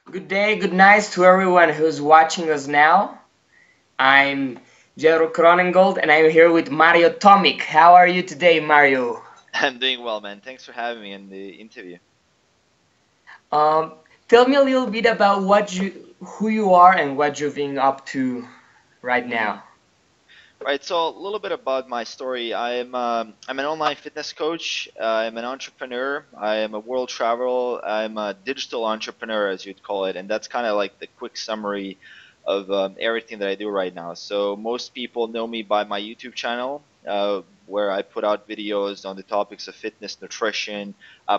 Good day, good night to everyone who's watching us now. I'm Jero Cronengold and I'm here with Mario Tomic. How are you today, Mario? I'm doing well, man. Thanks for having me in the interview. Um, Tell me a little bit about who you are and what you've been up to right hmm now. Right. So a little bit about my story. I'm an online fitness coach. I'm an entrepreneur. I am a world traveler. I'm a digital entrepreneur, as you'd call it, and that's kind of like the quick summary of everything that I do right now. So most people know me by my YouTube channel, where I put out videos on the topics of fitness, nutrition,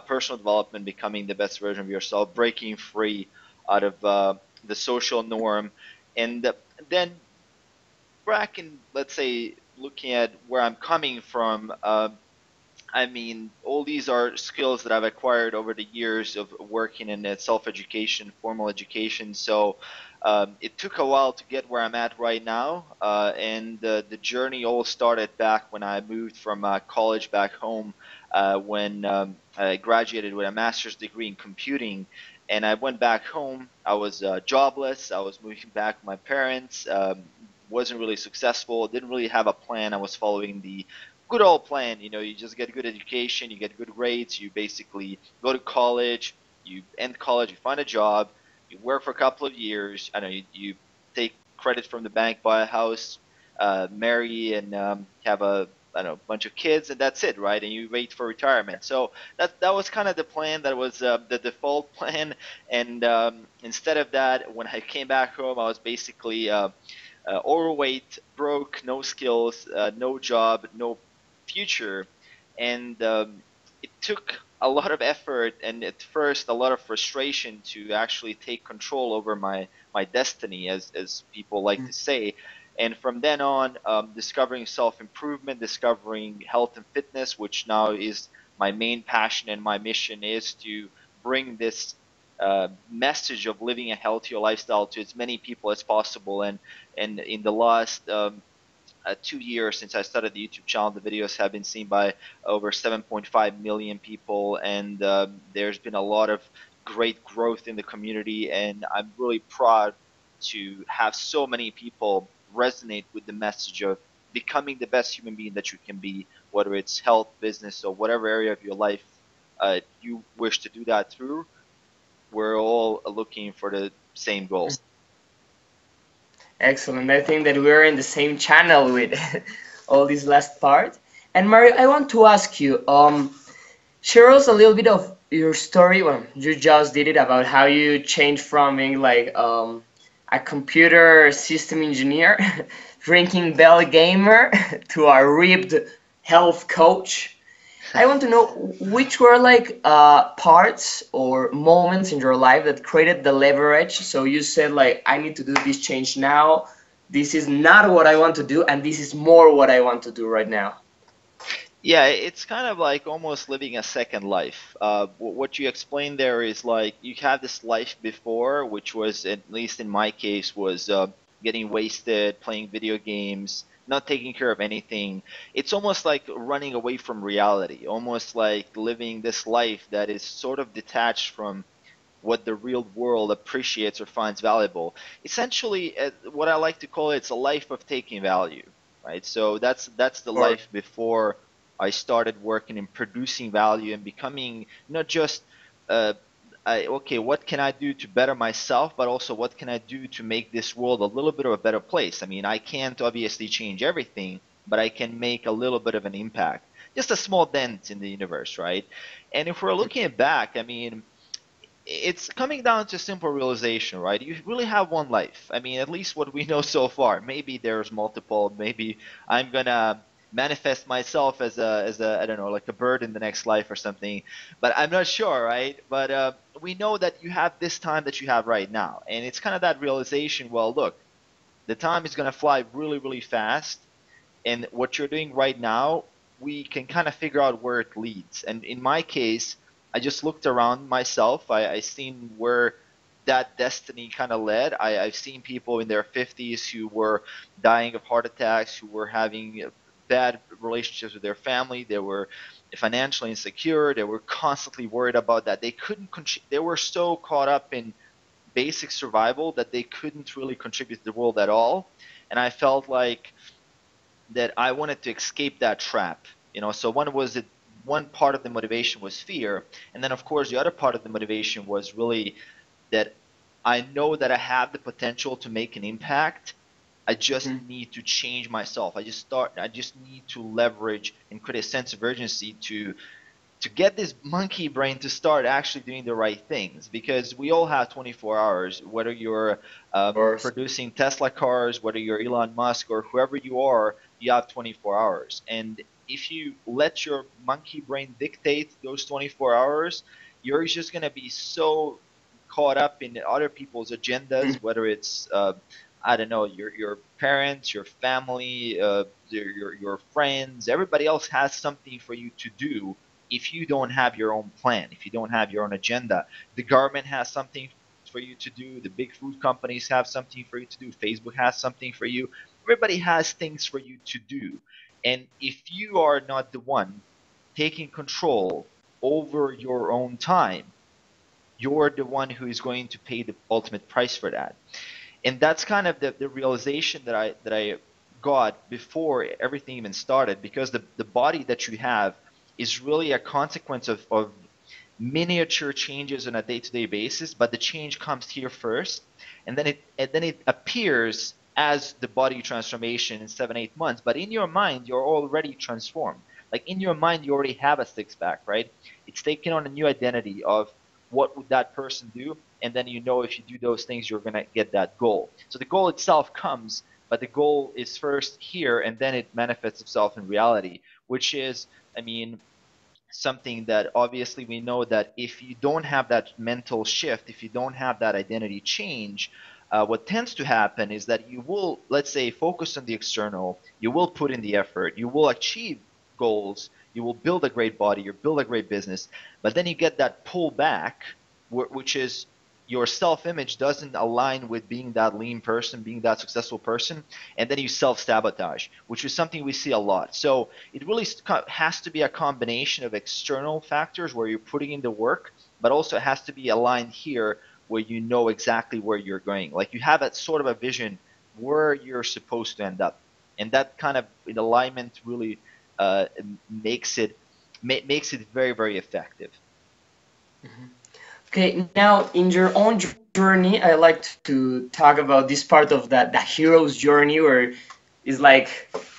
personal development, becoming the best version of yourself, breaking free out of the social norm, and then back in, let's say, looking at where I'm coming from, I mean, all these are skills that I've acquired over the years of working in self-education, formal education. So it took a while to get where I'm at right now, and the journey all started back when I moved from college back home, when I graduated with a master's degree in computing. And I went back home. I was jobless. I was moving back with my parents. Wasn't really successful. Didn't really have a plan. I was following the good old plan. You just get good education, you get good grades, you basically go to college, you end college, you find a job, you work for a couple of years. I know you take credit from the bank, buy a house, marry, and have a I don't know bunch of kids, and that's it, right? And you wait for retirement. So that was kind of the plan. That was the default plan. And instead of that, when I came back home, I was basically overweight, broke, no skills, no job, no future. And it took a lot of effort and at first a lot of frustration to actually take control over my destiny, as people like to say. And from then on, discovering self-improvement, discovering health and fitness, which now is my main passion, and my mission is to bring this message of living a healthier lifestyle to as many people as possible. And in the last 2 years since I started the YouTube channel, the videos have been seen by over 7.5 million people, and there's been a lot of great growth in the community. And I'm really proud to have so many people resonate with the message of becoming the best human being that you can be, whether it's health, business, or whatever area of your life you wish to do that through. We're all looking for the same goal. Excellent. I think that we're in the same channel with all this last part. And Mario, I want to ask you, share us a little bit of your story. Well, you just did it about how you changed from being like a computer system engineer, drinking bell gamer, to a ripped health coach. I want to know which were like parts or moments in your life that created the leverage. So you said like, I need to do this change now. This is not what I want to do, and this is more what I want to do right now. Yeah, it's kind of like almost living a second life. What you explained there is like you had this life before, which was, at least in my case, was getting wasted, playing video games, not taking care of anything. It's almost like running away from reality, almost like living this life that is sort of detached from what the real world appreciates or finds valuable. Essentially, what I like to call it's a life of taking value, right? So that's the Or life before I started working in producing value and becoming not just uh, okay, what can I do to better myself, but also what can I do to make this world a little bit of a better place? I mean, I can't obviously change everything, but I can make a little bit of an impact, just a small dent in the universe, right? And if we're looking back, I mean, it's coming down to simple realization, right? You really have one life. I mean, at least what we know so far. Maybe there's multiple. Maybe I'm gonna manifest myself as a I don't know, like a bird in the next life or something. But I'm not sure, right? But we know that you have this time that you have right now, and it's kind of that realization. Well, look, the time is gonna fly really, really fast, and what you're doing right now, we can kind of figure out where it leads. And in my case, I just looked around myself. I seen where that destiny kind of led. I've seen people in their 50s who were dying of heart attacks, who were having bad relationships with their family. They were financially insecure. They were constantly worried about that. They couldn't. They were so caught up in basic survival that they couldn't really contribute to the world at all. And I felt like that I wanted to escape that trap. So one part of the motivation was fear, and then of course the other part of the motivation was really that I know that I have the potential to make an impact. I just Mhm. need to change myself. I just need to leverage and create a sense of urgency to get this monkey brain to start actually doing the right things, because we all have 24 hours, whether you're Of course. producing Tesla cars, whether you're Elon Musk or whoever you are, you have 24 hours. And if you let your monkey brain dictate those 24 hours, you're just going to be so caught up in other people's agendas, Mhm. whether it's I don't know, your parents, your family, your friends, everybody else has something for you to do. If you don't have your own plan, if you don't have your own agenda, the government has something for you to do. The big food companies have something for you to do. Facebook has something for you. Everybody has things for you to do. And if you are not the one taking control over your own time, you're the one who is going to pay the ultimate price for that. And that's kind of the realization that I got before everything even started, because the body that you have is really a consequence of miniature changes on a day-to-day basis, but the change comes here first, and then it appears as the body transformation in 7-8 months. But in your mind, you're already transformed. Like in your mind, you already have a six-pack, right? It's taken on a new identity of what would that person do, and then if you do those things, you're gonna get that goal. So the goal itself comes, but the goal is first here, and then it manifests itself in reality, which is, I mean, something that obviously we know that if you don't have that mental shift, if you don't have that identity change, what tends to happen is that you will, let's say, focus on the external, you will put in the effort, you will achieve goals, you will build a great body, you build a great business, but then you get that pull back, which is your self-image doesn't align with being that lean person, being that successful person, and then you self-sabotage, which is something we see a lot. So it really has to be a combination of external factors where you're putting in the work, but also it has to be aligned here where you know exactly where you're going. Like you have that sort of a vision where you're supposed to end up, and that kind of in alignment really uh, makes it makes it very, very effective. Okay, now in your own journey, I like to talk about this part of the hero's journey where it's like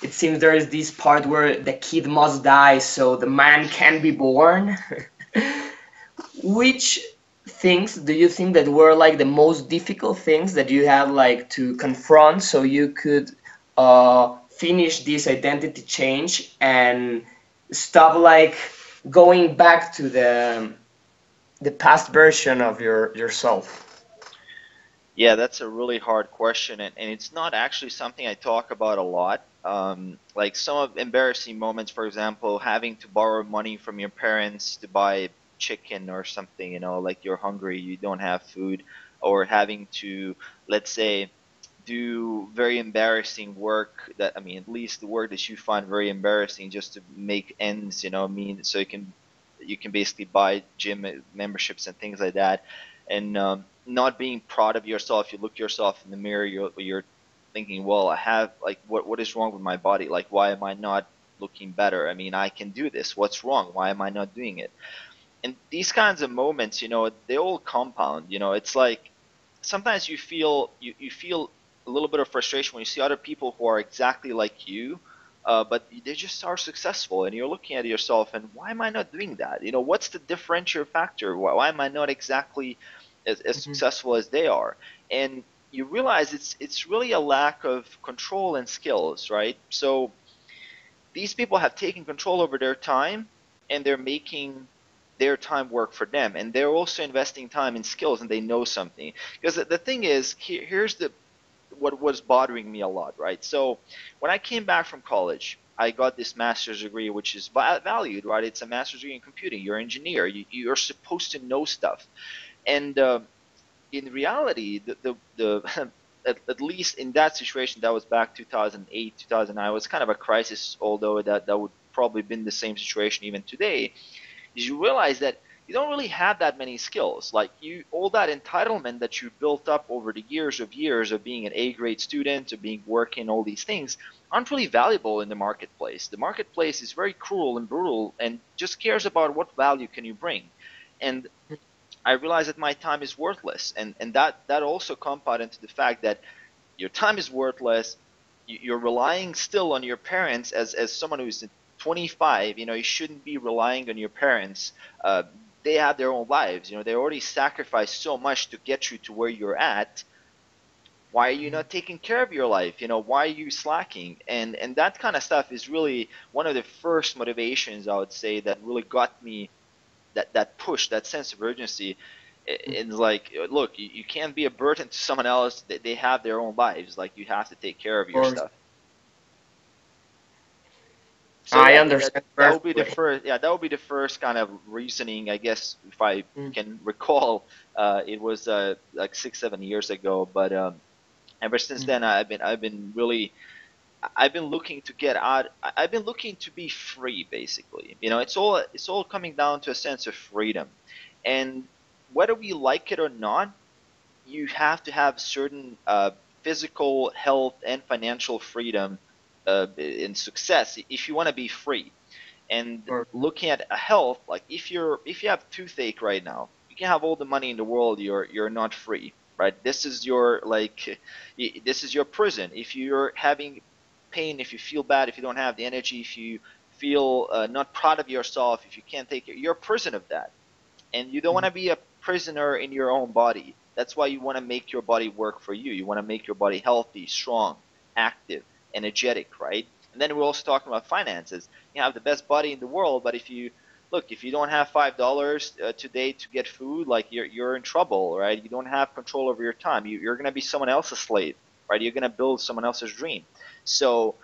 it seems there is this part where the kid must die so the man can be born. Which things do you think that were like the most difficult things that you had like to confront so you could finish this identity change and stop like going back to the past version of yourself? Yeah, that's a really hard question, and it's not actually something I talk about a lot. Like some of embarrassing moments, for example, having to borrow money from your parents to buy chicken or something, like you're hungry, you don't have food, or having to, let's say, do very embarrassing work that, I mean, at least the work that you find very embarrassing just to make ends, mean so you can basically buy gym memberships and things like that, and not being proud of yourself. You look yourself in the mirror, you're thinking, well, I have, like, what is wrong with my body? Like, why am I not looking better? I mean, I can do this. What's wrong? Why am I not doing it? And these kinds of moments, they all compound. It's like sometimes you feel a little bit of frustration when you see other people who are exactly like you, but they just are successful, and you're looking at yourself, and why am I not doing that? What's the differentiator factor? Why am I not exactly as Mhm. successful as they are? And you realize it's really a lack of control and skills, right? So these people have taken control over their time, and they're making their time work for them, and they're also investing time in skills, and they know something. Because the thing is, here's what was bothering me a lot, right? So when I came back from college, I got this master's degree, which is valued, right? It's a master's degree in computing. You're an engineer. You're supposed to know stuff. And in reality, the at least in that situation, that was back 2008, 2009, was kind of a crisis, although that would probably been the same situation even today, is you realize that you don't really have that many skills. Like all that entitlement that you built up over the years of being an A-grade student, of being working, all these things aren't really valuable in the marketplace. The marketplace is very cruel and brutal and just cares about what value can you bring. And I realized that my time is worthless, and that also compounded into the fact that your time is worthless. You're relying still on your parents as someone who's 25. You shouldn't be relying on your parents. They have their own lives. They already sacrificed so much to get you to where you're at. Why are you not taking care of your life? Why are you slacking? And that kind of stuff is really one of the first motivations, I would say, that really got me that push, that sense of urgency. It's like, look, you can't be a burden to someone else. They have their own lives. Like, you have to take care of Of your course. stuff. So I yeah, understand that would be the perfectly. first. Yeah, that would be the first kind of reasoning, I guess, if I can recall. It was like 6-7 years ago, but ever since then, I've been looking to get out. I've been looking to be free, basically. It's all coming down to a sense of freedom, and whether we like it or not, you have to have certain physical health and financial freedom and success if you want to be free. And Or, looking at a health, like if you have toothache right now, you can have all the money in the world, you're not free, right? This is your this is your prison. If you're having pain, if you feel bad, if you don't have the energy, if you feel not proud of yourself, if you can't take it, you're a prison of that. And you don't want to be a prisoner in your own body. That's why you want to make your body work for you. You want to make your body healthy, strong, active, energetic, right? And then we're also talking about finances. You have the best body in the world, but if you don't have $5 today to get food, like you're in trouble, right? You don't have control over your time. You're going to be someone else's slave, right? You're going to build someone else's dream. So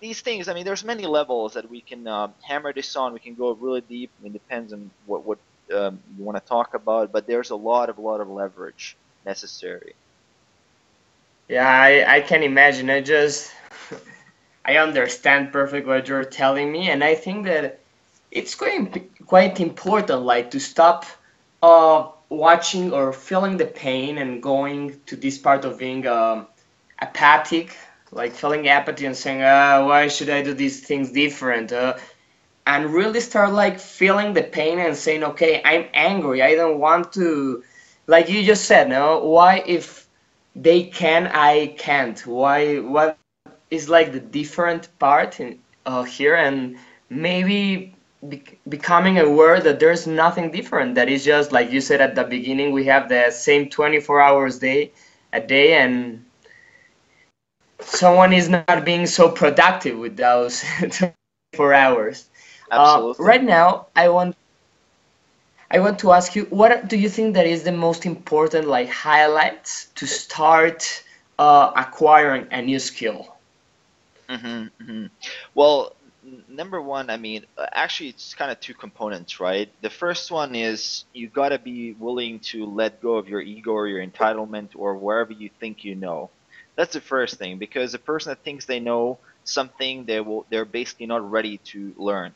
these things, I mean, there's many levels that we can hammer this on. We can go really deep. I mean, it depends on what you want to talk about, but there's a lot of leverage necessary. yeah, I can imagine. I understand perfectly what you're telling me, and I think that it's quite important, like to stop watching or feeling the pain and going to this part of being apathic, like feeling apathy and saying, why should I do these things different? And really start like feeling the pain and saying, okay, I'm angry. I don't want to, like you just said, no, why if they can, I can't? Why, what is like the different part in here? And maybe becoming aware that there's nothing different, that is just like you said at the beginning, we have the same 24 hours a day, and someone is not being so productive with those 24 hours. Absolutely. Right now, I want to ask you, what do you think that is the most important like highlights to start acquiring a new skill? Well, number one, I mean, actually, it's kind of two components, right? The first one is you got to be willing to let go of your ego or your entitlement or wherever you think you know. That's the first thing, because the person that thinks they know something, they're basically not ready to learn.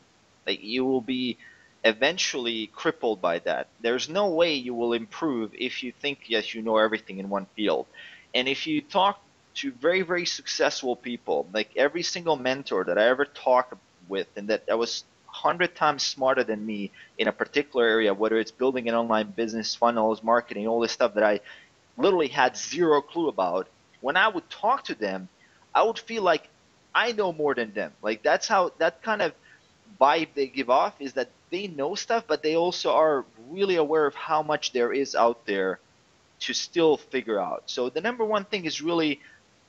Like, you will be eventually crippled by that. There's no way you will improve if you think, yes, you know everything in one field. And if you talk to very, very successful people, like every single mentor that I ever talked with, and that was 100 times smarter than me in a particular area, whether it's building an online business, funnels, marketing, all this stuff that I literally had zero clue about. When I would talk to them, I would feel like I know more than them. Like, that's how, that kind of vibe they give off, is that they know stuff, but they also are really aware of how much there is out there to still figure out. So the number one thing is really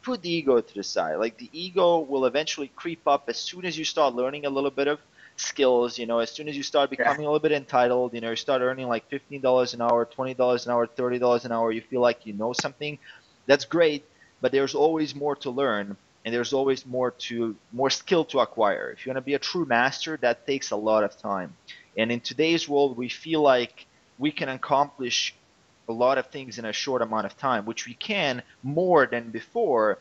put the ego to the side. Like, the ego will eventually creep up as soon as you start learning a little bit of skills. As soon as you start Yeah. becoming a little bit entitled, you start earning like $15 an hour, $20 an hour, $30 an hour, you feel like you know something. That's great, but there's always more to learn, and there's always more skill to acquire. If you want to be a true master, that takes a lot of time. And in today's world, we feel like we can accomplish a lot of things in a short amount of time, which we can more than before,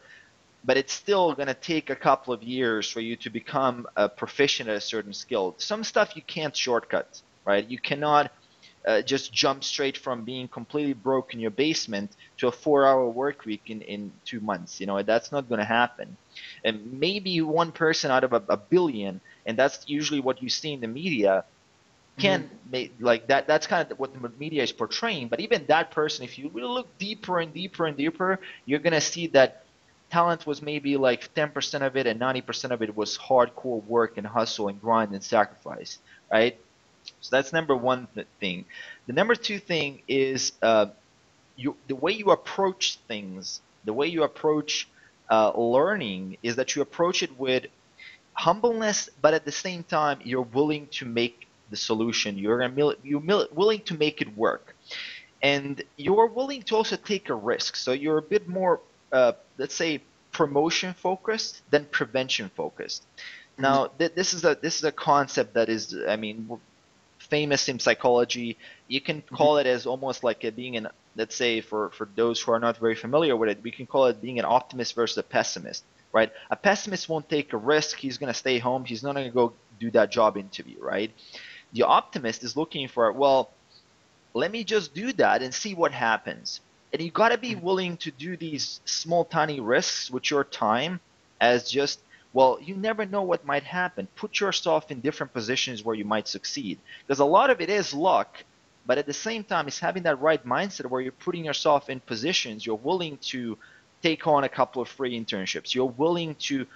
but it's still going to take a couple of years for you to become a proficient at a certain skill. Some stuff you can't shortcut, right? You cannot just jump straight from being completely broke in your basement to a 4-hour work week in 2 months. You know, that's not going to happen. And maybe one person out of a billion, and that's usually what you see in the media, can make like that. That's kind of what the media is portraying. But even that person, if you really look deeper and deeper and deeper, you're going to see that talent was maybe like 10% of it, and 90% of it was hardcore work and hustle and grind and sacrifice, right? So that's number one thing. The number two thing is the way you approach things, the way you approach learning is that you approach it with humbleness, but at the same time, you're willing to make the solution. You're willing to make it work. And you're willing to also take a risk. So you're a bit more, let's say, promotion focused than prevention focused. Now, this is a concept that is, I mean, famous in psychology. You can call it as almost like being an, let's say, for those who are not very familiar with it, we can call it being an optimist versus a pessimist, right? A pessimist won't take a risk. He's going to stay home. He's not going to go do that job interview, right? The optimist is looking for, well, let me just do that and see what happens. And you got to be willing to do these small, tiny risks with your time as just, well, you never know what might happen. Put yourself in different positions where you might succeed. Because a lot of it is luck, but at the same time, it's having that right mindset where you're putting yourself in positions. You're willing to take on a couple of free internships. You're willing to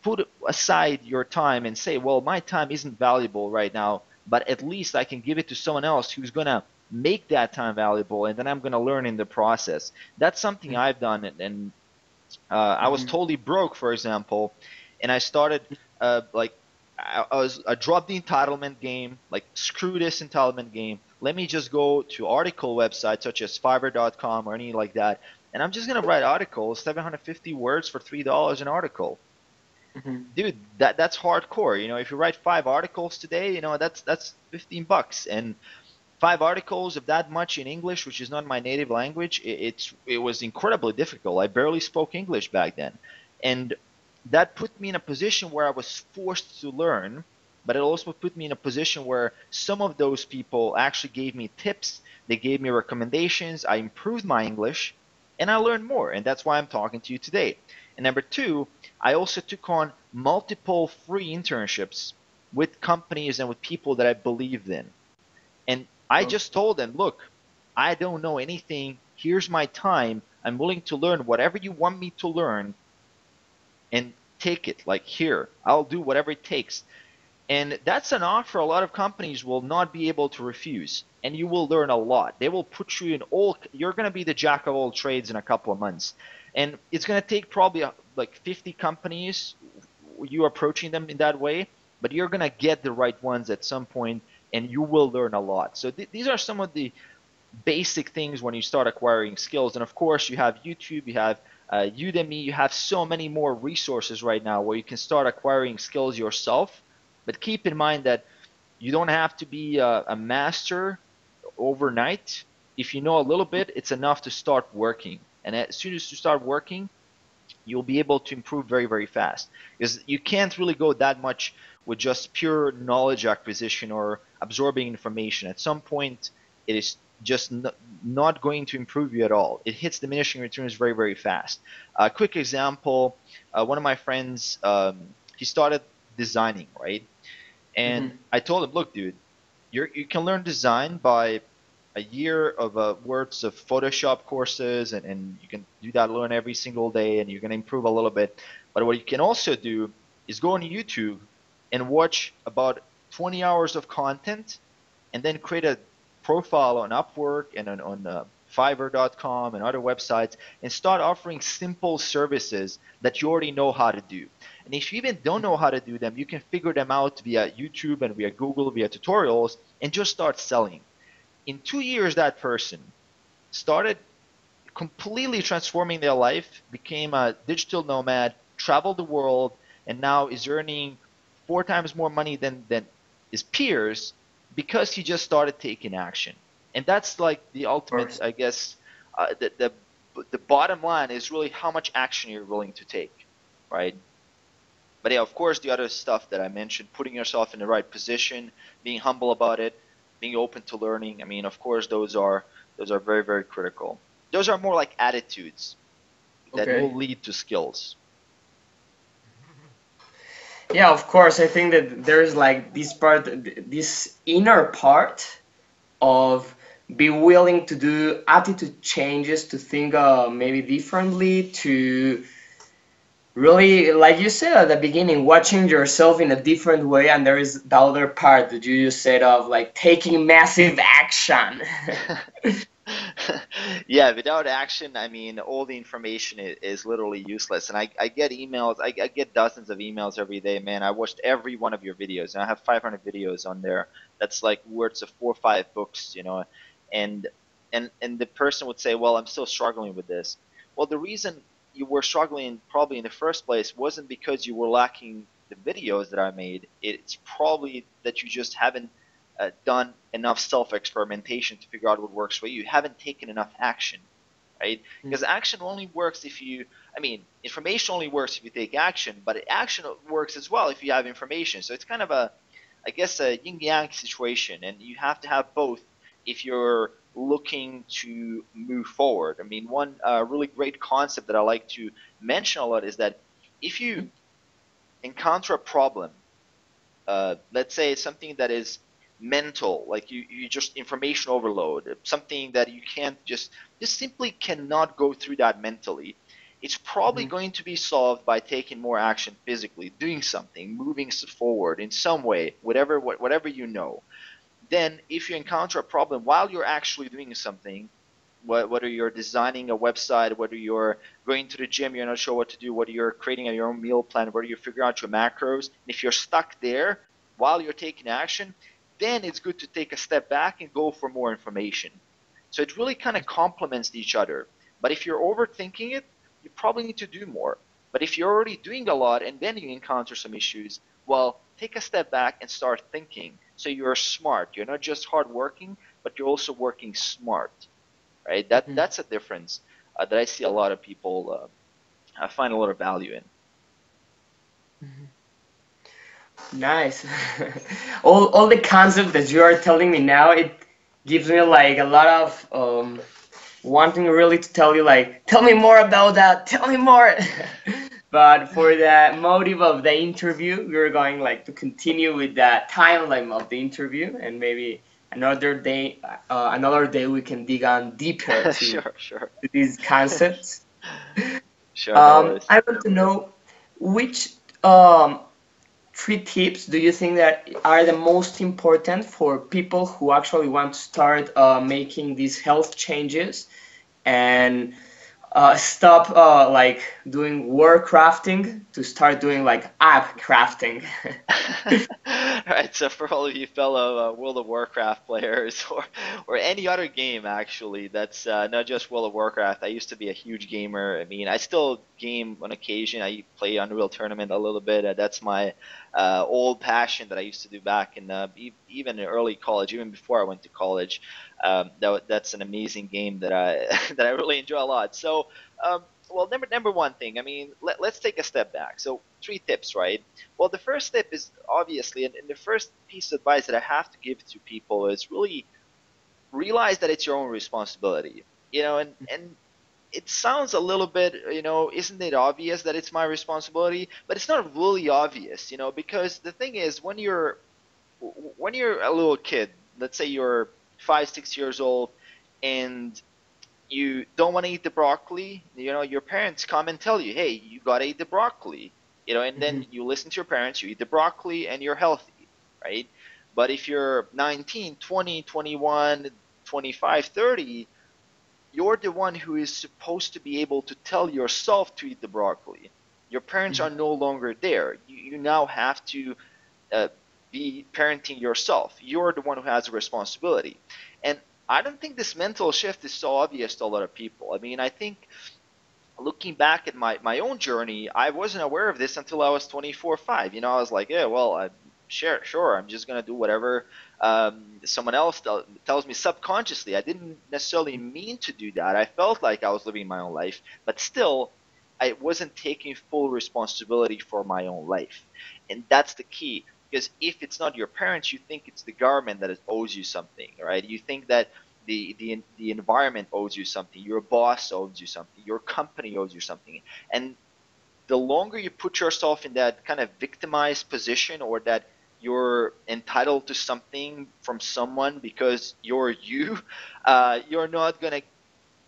put aside your time and say, well, my time isn't valuable right now, but at least I can give it to someone else who's going to make that time valuable, and then I'm going to learn in the process. That's something I've done, and I was totally broke, for example, and I started I dropped the entitlement game, like screw this entitlement game. Let me just go to article websites such as Fiverr.com or anything like that, and I'm just going to write articles, 750 words for $3 an article. Dude, that's hardcore. You know, if you write 5 articles today, you know, that's $15, and 5 articles of that much in English, which is not my native language, it was incredibly difficult. I barely spoke English back then, and that put me in a position where I was forced to learn, but it also put me in a position where some of those people actually gave me tips, they gave me recommendations, I improved my English, and I learned more, and that's why I'm talking to you today. And number 2, I also took on multiple free internships with companies and with people that I believed in. And I just told them, look, I don't know anything. Here's my time. I'm willing to learn whatever you want me to learn, and take it. Like, here, I'll do whatever it takes. And that's an offer a lot of companies will not be able to refuse. And you will learn a lot. They will put you in you're going to be the jack of all trades in a couple of months. And it's going to take probably like 50 companies, you approaching them in that way, but you're going to get the right ones at some point, and you will learn a lot. So these are some of the basic things when you start acquiring skills. And of course, you have YouTube, you have Udemy, you have so many more resources right now where you can start acquiring skills yourself. But keep in mind that you don't have to be a master overnight. If you know a little bit, it's enough to start working. And as soon as you start working, you'll be able to improve very, very fast. Because you can't really go that much with just pure knowledge acquisition or absorbing information. At some point, it is just not going to improve you at all. It hits diminishing returns very, very fast. A quick example, one of my friends, he started designing, right? And I told him, look, dude, you can learn design by a year of worth of Photoshop courses, and you can do that, learn every single day, and you're going to improve a little bit. But what you can also do is go on YouTube and watch about 20 hours of content, and then create a profile on Upwork and on Fiverr.com and other websites, and start offering simple services that you already know how to do. And if you even don't know how to do them, you can figure them out via YouTube and via Google, via tutorials, and just start selling. In 2 years, that person started completely transforming their life, became a digital nomad, traveled the world, and now is earning 4 times more money than his peers because he just started taking action. And that's like the ultimate, I guess, the bottom line is really how much action you're willing to take, right? But yeah, of course, the other stuff that I mentioned, putting yourself in the right position, being humble about it, being open to learning. I mean, of course, those are very, very critical. Those are more like attitudes that Okay. will lead to skills. Yeah, of course. I think that there's like this part, this inner part of be willing to do attitude changes, to think maybe differently, to really, like you said at the beginning, watching yourself in a different way. And there is the other part that you just said of like taking massive action. Yeah, without action, I mean, all the information is literally useless. And I get emails, I get dozens of emails every day, man. I watched every one of your videos, and I have 500 videos on there. That's like words of 4 or 5 books, you know. And and the person would say, well, I'm still struggling with this. Well, the reason you were struggling probably in the first place wasn't because you were lacking the videos that I made. It's probably that you just haven't done enough self-experimentation to figure out what works for you. You haven't taken enough action, right? Because action only works if you, I mean, information only works if you take action, but action works as well if you have information. So it's kind of a, I guess, a yin-yang situation, and you have to have both if you're looking to move forward. I mean, one really great concept that I like to mention a lot is that if you encounter a problem, let's say something that is mental, like you just information overload, something that you can't just simply cannot go through that mentally, it's probably going to be solved by taking more action physically, doing something, moving forward in some way, whatever you know. Then if you encounter a problem while you're actually doing something, whether you're designing a website, whether you're going to the gym, you're not sure what to do, whether you're creating your own meal plan, whether you're figuring out your macros, and if you're stuck there while you're taking action, then it's good to take a step back and go for more information. So it really kind of complements each other. But if you're overthinking it, you probably need to do more. But if you're already doing a lot and then you encounter some issues, well, take a step back and start thinking. So you're smart. You're not just hardworking, but you're also working smart, right? That's a difference that I see a lot of people I find a lot of value in. Nice. All the concept that you are telling me now, it gives me like a lot of wanting really to tell you like, tell me more about that, tell me more. But for the motive of the interview, we're going like to continue with the timeline of the interview, and maybe another day we can dig on deeper Sure. to these concepts. Sure, no worries. I want to know which um, 3 tips do you think that are the most important for people who actually want to start making these health changes and stop like doing word crafting to start doing like app crafting? Right, so for all of you fellow World of Warcraft players, or any other game actually, that's not just World of Warcraft. I used to be a huge gamer. I mean, I still game on occasion. I play Unreal Tournament a little bit. That's my old passion that I used to do back in even in early college, even before I went to college. That's an amazing game that I that I really enjoy a lot. So, well, number one thing. I mean, let's take a step back. So, 3 tips, right? Well, the first step is obviously, and the first piece of advice that I have to give to people is really realize that it's your own responsibility. You know, and it sounds a little bit, you know, isn't it obvious that it's my responsibility? But it's not really obvious, you know, because the thing is, when you're a little kid, let's say you're 5, 6 years old, and you don't want to eat the broccoli, you know, your parents come and tell you, hey, you gotta eat the broccoli, you know, and then you listen to your parents, you eat the broccoli, and you're healthy, right? But if you're 19, 20, 21, 25, 30, you're the one who is supposed to be able to tell yourself to eat the broccoli. Your parents are no longer there. You now have to uh, be parenting yourself. You're the one who has a responsibility. And I don't think this mental shift is so obvious to a lot of people. I mean, I think looking back at my own journey, I wasn't aware of this until I was 24, 5. You know, I was like, yeah, well, sure, I'm just going to do whatever someone else tells me subconsciously. I didn't necessarily mean to do that. I felt like I was living my own life, but still, I wasn't taking full responsibility for my own life. And that's the key. Because if it's not your parents, you think it's the government that owes you something, right? You think that the environment owes you something, your boss owes you something, your company owes you something. And the longer you put yourself in that kind of victimized position, or that you're entitled to something from someone because you're you, you're not going to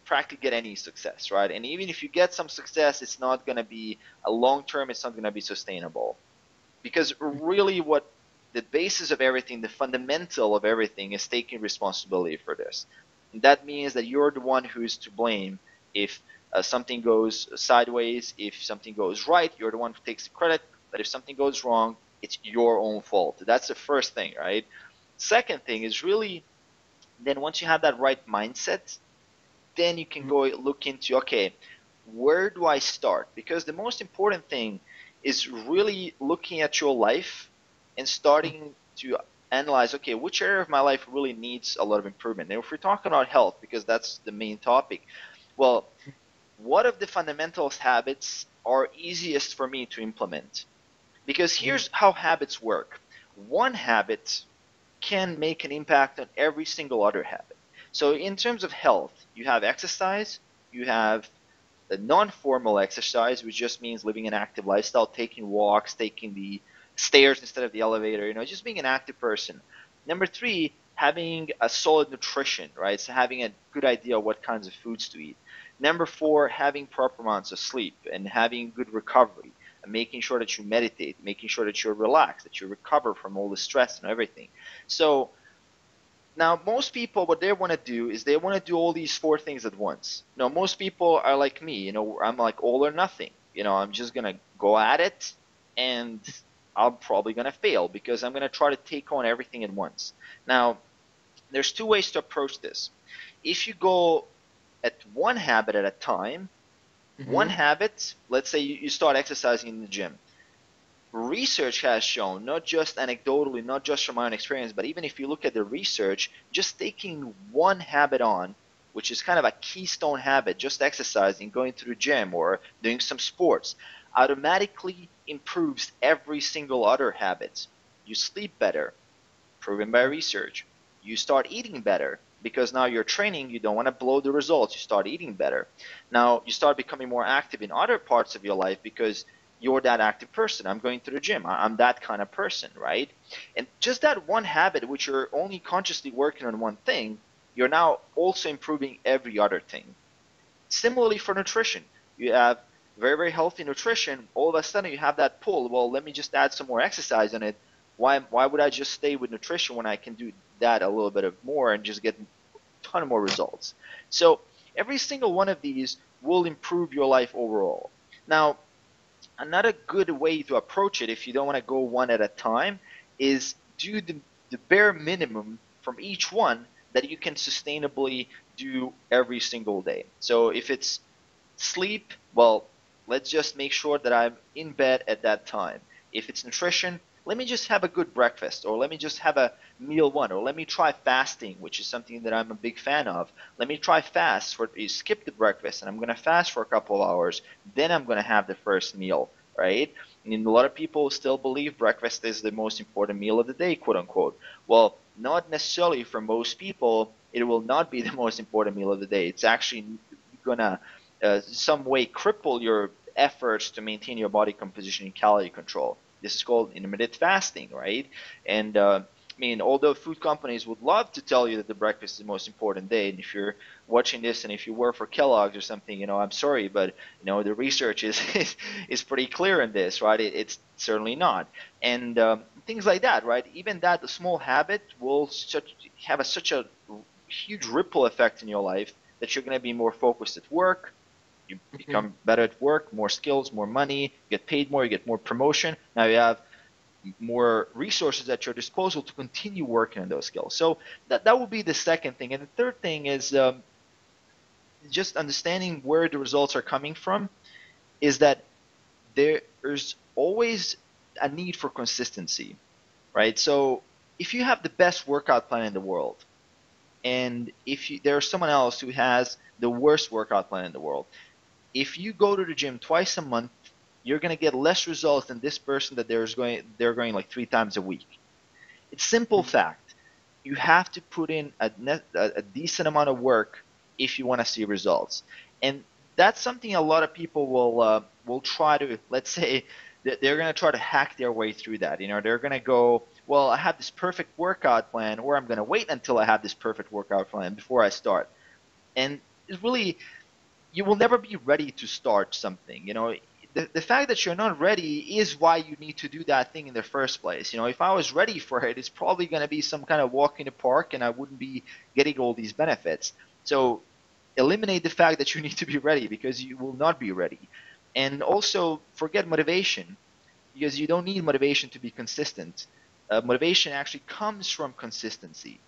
practically get any success, right? And even if you get some success, it's not going to be a long term, it's not going to be sustainable. Because really what the basis of everything, the fundamental of everything, is taking responsibility for this. And that means that you're the one who's to blame if something goes sideways. If something goes right, you're the one who takes the credit. But if something goes wrong, it's your own fault. That's the first thing, right? Second thing is really, then once you have that right mindset, then you can go look into, okay, where do I start? Because the most important thing is really looking at your life and starting to analyze, okay, which area of my life really needs a lot of improvement. And if we're talking about health, because that's the main topic, well, what of the fundamentals habits are easiest for me to implement? Because here's how habits work. One habit can make an impact on every single other habit. So in terms of health, you have exercise, you have the non-formal exercise, which just means living an active lifestyle, taking walks, taking the stairs instead of the elevator, just being an active person. Number three, having a solid nutrition, right? So having a good idea of what kinds of foods to eat. Number four, having proper amounts of sleep and having good recovery, and making sure that you meditate, making sure that you're relaxed, that you recover from all the stress and everything. So now, most people, what they want to do is they want to do all these four things at once. Most people are like me. I'm like all or nothing. I'm just going to go at it, and I'm probably going to fail because I'm going to try to take on everything at once. Now, there's two ways to approach this. If you go at one habit at a time, one habit, let's say you start exercising in the gym. Research has shown, not just anecdotally, not just from my own experience, but even if you look at the research, just taking one habit on, which is kind of a keystone habit, just exercising, going to the gym, or doing some sports, automatically improves every single other habit. You sleep better, proven by research. You start eating better because now you're training, you don't want to blow the results, you start eating better. Now you start becoming more active in other parts of your life because you're that active person. I'm going to the gym. I'm that kind of person, right? And just that one habit, which you're only consciously working on one thing, you're now also improving every other thing. Similarly for nutrition, you have very, very healthy nutrition. All of a sudden you have that pull. Well, let me just add some more exercise on it. Why would I just stay with nutrition when I can do that a little bit of more and just get a ton of more results? So every single one of these will improve your life overall. Now, another good way to approach it, if you don't want to go one at a time, is do the bare minimum from each one that you can sustainably do every single day. So if it's sleep, well, let's just make sure that I'm in bed at that time. If it's nutrition, let me just have a good breakfast, or let me just have a meal one, or let me try fasting, which is something that I'm a big fan of. Let me try fast, for you skip the breakfast, and I'm going to fast for a couple of hours, then I'm going to have the first meal, right? And a lot of people still believe breakfast is the most important meal of the day, quote unquote. Well, not necessarily. For most people, it will not be the most important meal of the day. It's actually going to some way cripple your efforts to maintain your body composition and calorie control. This is called intermittent fasting, right? And although food companies would love to tell you that the breakfast is the most important day, and if you're watching this and if you work for Kellogg's or something, I'm sorry, but the research is pretty clear in this, right? It's certainly not, and things like that, right? Even that small habit will have such a huge ripple effect in your life that you're going to be more focused at work. You become better at work, more skills, more money, you get paid more, you get more promotion. Now you have more resources at your disposal to continue working on those skills. So that would be the second thing. And the third thing is just understanding where the results are coming from, is that there's always a need for consistency, right? So if you have the best workout plan in the world, and if there's someone else who has the worst workout plan in the world, if you go to the gym twice a month, you're going to get less results than this person that they're going like 3 times a week. It's simple fact. You have to put in a decent amount of work if you want to see results. And that's something a lot of people will try to, let's say, they're going to try to hack their way through that. You know, they're going to go, well, I have this perfect workout plan, or I'm going to wait until I have this perfect workout plan before I start. And it's really, you will never be ready to start something. You know, the fact that you're not ready is why you need to do that thing in the first place. You know, if I was ready for it, it's probably going to be some kind of walk in the park, and I wouldn't be getting all these benefits. So eliminate the fact that you need to be ready, because you will not be ready. And also forget motivation, because you don't need motivation to be consistent. Motivation actually comes from consistency.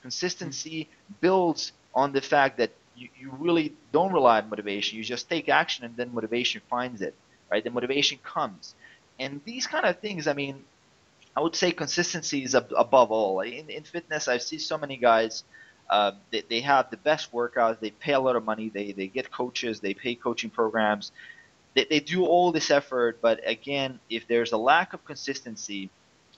Consistency builds on the fact that you really don't rely on motivation. You just take action, and then motivation finds it, right? The motivation comes. And these kind of things, I mean, I would say consistency is above all. In fitness, I see so many guys, they have the best workouts, they pay a lot of money, they get coaches, they pay coaching programs, they do all this effort, but again, if there's a lack of consistency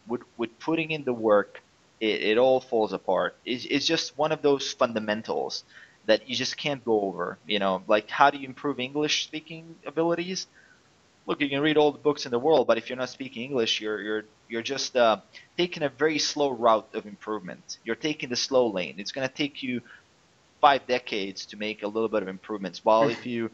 with putting in the work, it all falls apart. It's just one of those fundamentals that you just can't go over. You know, like, how do you improve English speaking abilities? Look, you can read all the books in the world, but if you're not speaking English, you're just taking a very slow route of improvement. You're taking the slow lane. It's going to take you 5 decades to make a little bit of improvements. While if you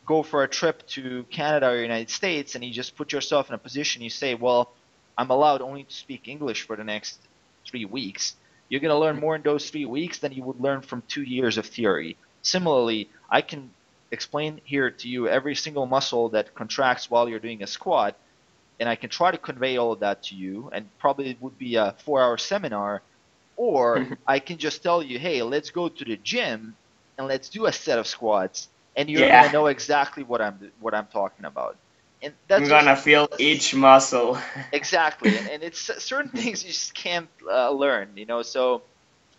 go for a trip to Canada or United States and you just put yourself in a position, you say, well, I'm allowed only to speak English for the next 3 weeks. You're going to learn more in those 3 weeks than you would learn from 2 years of theory. Similarly, I can explain here to you every single muscle that contracts while you're doing a squat, and I can try to convey all of that to you, and probably it would be a 4-hour seminar, or I can just tell you, hey, let's go to the gym and let's do a set of squats, and you're Yeah, gonna know exactly what I'm talking about. And I'm that's just gonna feel each muscle. exactly, and it's certain things you just can't learn, you know. So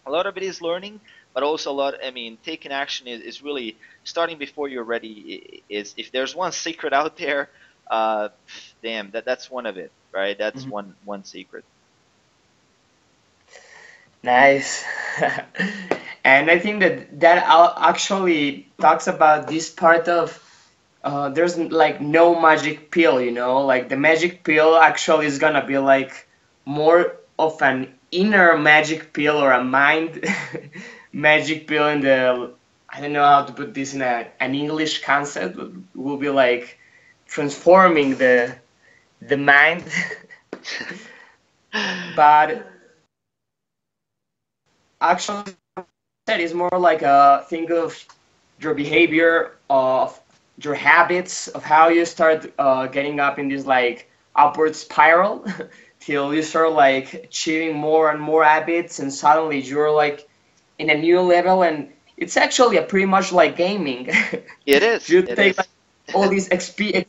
a lot of it is learning, but also a lot, I mean, taking action is really starting before you're ready. Is if there's one secret out there, damn, that's one of it, right? That's Mhm. one secret. Nice. And I think that actually talks about this part of there's like no magic pill, you know? Like the magic pill actually is gonna be like more of an inner magic pill or a mind magic pill in the, I don't know how to put this in an English concept, but will be like transforming the mind. But actually said is more like a think of your behavior, of your habits, of how you start getting up in this like upward spiral till you start like achieving more and more habits, and suddenly you're like in a new level, and it's actually a pretty much like gaming. It is. You It take like is. all these XP,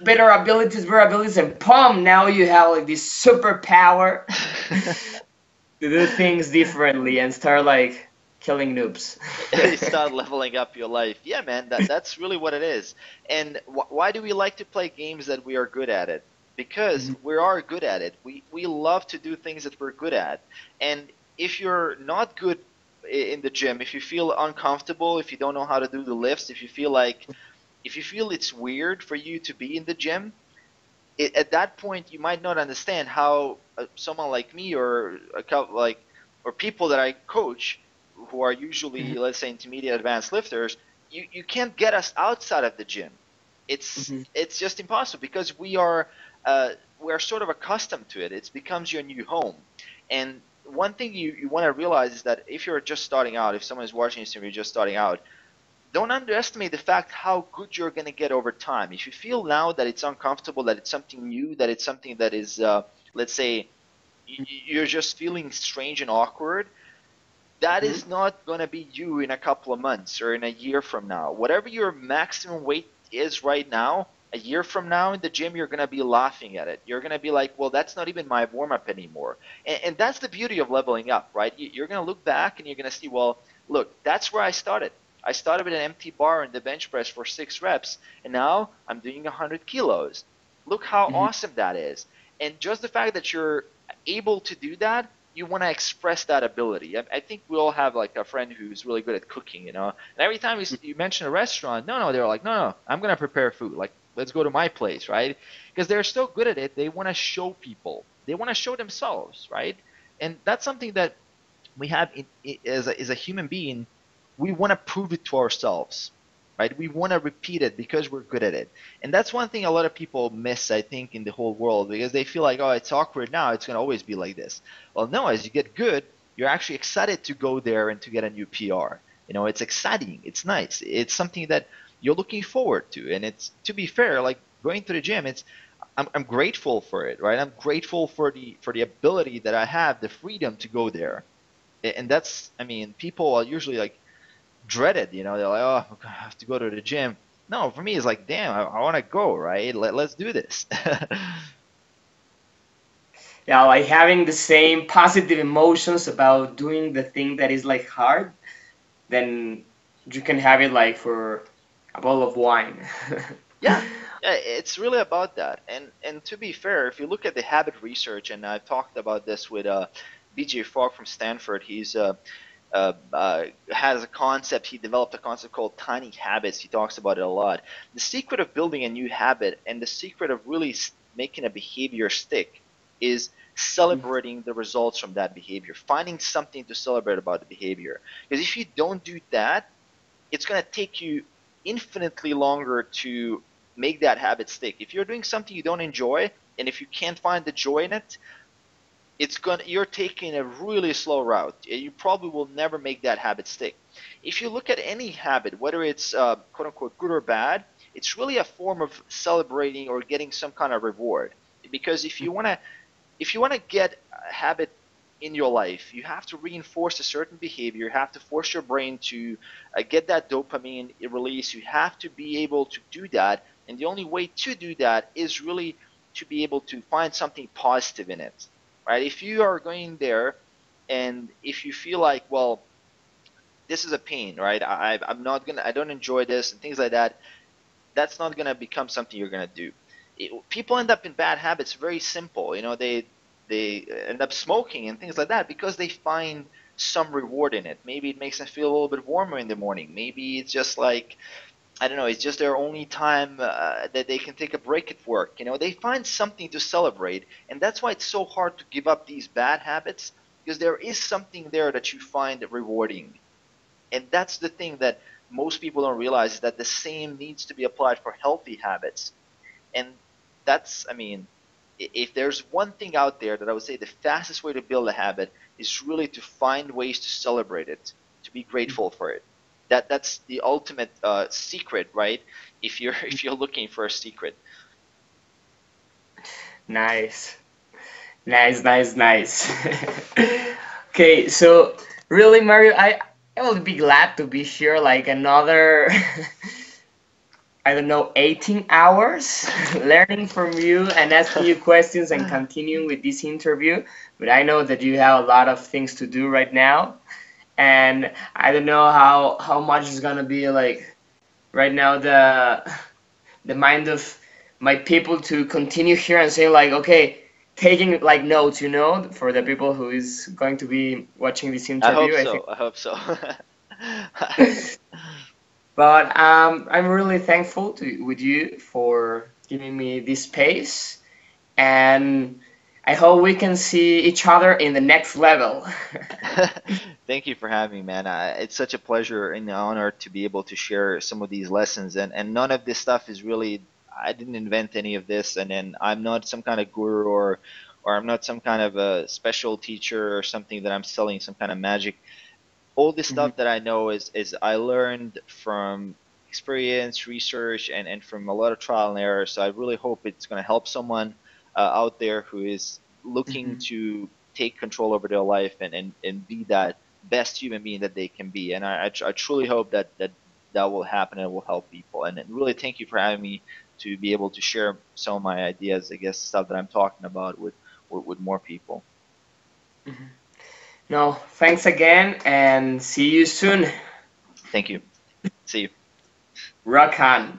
better abilities, and boom, now you have like this superpower to do things differently and start like killing noobs. You start leveling up your life. Yeah, man, that's really what it is. And why do we like to play games that we are good at it? Because Mhm. we are good at it. We love to do things that we're good at. And if you're not good in the gym, if you feel uncomfortable, if you don't know how to do the lifts, if you feel it's weird for you to be in the gym, at that point you might not understand how someone like me or a couple like or people that I coach who are usually, let's say, intermediate advanced lifters, you can't get us outside of the gym. Mhm. It's just impossible because we are sort of accustomed to it. It becomes your new home. And one thing you want to realize is that if you're just starting out, if someone is watching this and you're just starting out, don't underestimate the fact how good you're going to get over time. If you feel now that it's uncomfortable, that it's something new, that it's something that is, let's say, you're just feeling strange and awkward, that Mhm. is not going to be you in a couple of months or in a year from now. Whatever your maximum weight is right now, a year from now in the gym, you're going to be laughing at it. You're going to be like, well, that's not even my warm up anymore. And that's the beauty of leveling up, right? You're going to look back and you're going to see, well, look, that's where I started. I started with an empty bar in the bench press for 6 reps, and now I'm doing 100 kilos. Look how awesome that is. And just the fact that you're able to do that, you want to express that ability. I think we all have like a friend who's really good at cooking, you know. And every time you mention a restaurant, they're like, no, I'm gonna prepare food. Like, let's go to my place, right? Because they're so good at it, they want to show people. They want to show themselves, right? And that's something that we have as a human being. We want to prove it to ourselves, right? We want to repeat it because we're good at it. And that's one thing a lot of people miss, I think, in the whole world, because they feel like, oh, it's awkward now, it's going to always be like this. Well, no, as you get good, you're actually excited to go there and to get a new PR. You know, it's exciting, it's nice, it's something that you're looking forward to. And it's, to be fair, like going to the gym, I'm grateful for it, right? I'm grateful for the ability that I have, the freedom to go there. And that's, I mean, people are usually like, dreaded, you know, they're like, oh, I have to go to the gym. No, for me, it's like, damn, I want to go, right? Let's do this. Yeah, like having the same positive emotions about doing the thing that is like hard, then you can have it like for a bottle of wine. Yeah, it's really about that. And to be fair, if you look at the habit research, and I've talked about this with BJ Fogg from Stanford, he's has a concept. He developed a concept called tiny habits. He talks about it a lot. The secret of building a new habit and the secret of really making a behavior stick is celebrating the results from that behavior, finding something to celebrate about the behavior. Because if you don't do that, it's going to take you infinitely longer to make that habit stick. If you're doing something you don't enjoy, and if you can't find the joy in it, you're taking a really slow route. You probably will never make that habit stick. If you look at any habit, whether it's quote unquote good or bad, it's really a form of celebrating or getting some kind of reward. Because if you wanna get a habit in your life, you have to reinforce a certain behavior. You have to force your brain to get that dopamine release. You have to be able to do that, and the only way to do that is really to be able to find something positive in it. Right? If you are going there and if you feel like, well, this is a pain, right? I'm not gonna, I don't enjoy this and things like that, that's not gonna become something you're gonna do. People end up in bad habits very simple. You know, they end up smoking and things like that because they find some reward in it. Maybe it makes them feel a little bit warmer in the morning. Maybe it's just like, I don't know, it's just their only time that they can take a break at work. You know, they find something to celebrate, and that's why it's so hard to give up these bad habits, because there is something there that you find rewarding. And that's the thing that most people don't realize, is that the same needs to be applied for healthy habits. And that's, I mean, if there's one thing out there that I would say the fastest way to build a habit is really to find ways to celebrate it, to be grateful for it. That's the ultimate secret, right? If you're looking for a secret. Nice. Nice, nice, nice. Okay, so really, Mario, I will be glad to be here like another, I don't know, 18 hours learning from you and asking you questions and continuing with this interview. But I know that you have a lot of things to do right now. And I don't know how much is gonna be like right now the mind of my people to continue here and say like, okay, taking like notes, you know, for the people who is going to be watching this I hope interview. I think. so. I hope so. But I'm really thankful with you for giving me this space, and I hope we can see each other in the next level. Thank you for having me, man. It's such a pleasure and an honor to be able to share some of these lessons. And none of this stuff is really, I didn't invent any of this. And then I'm not some kind of guru, or I'm not some kind of a special teacher or something that I'm selling some kind of magic. All this Mhm. stuff that I know is I learned from experience, research, and from a lot of trial and error. So I really hope it's going to help someone out there who is looking Mhm. to take control over their life and be that best human being that they can be. And I truly hope that will happen and will help people. And really thank you for having me to be able to share some of my ideas, I guess, stuff that I'm talking about with more people. Mhm. No, thanks again, and see you soon. Thank you. Rock on.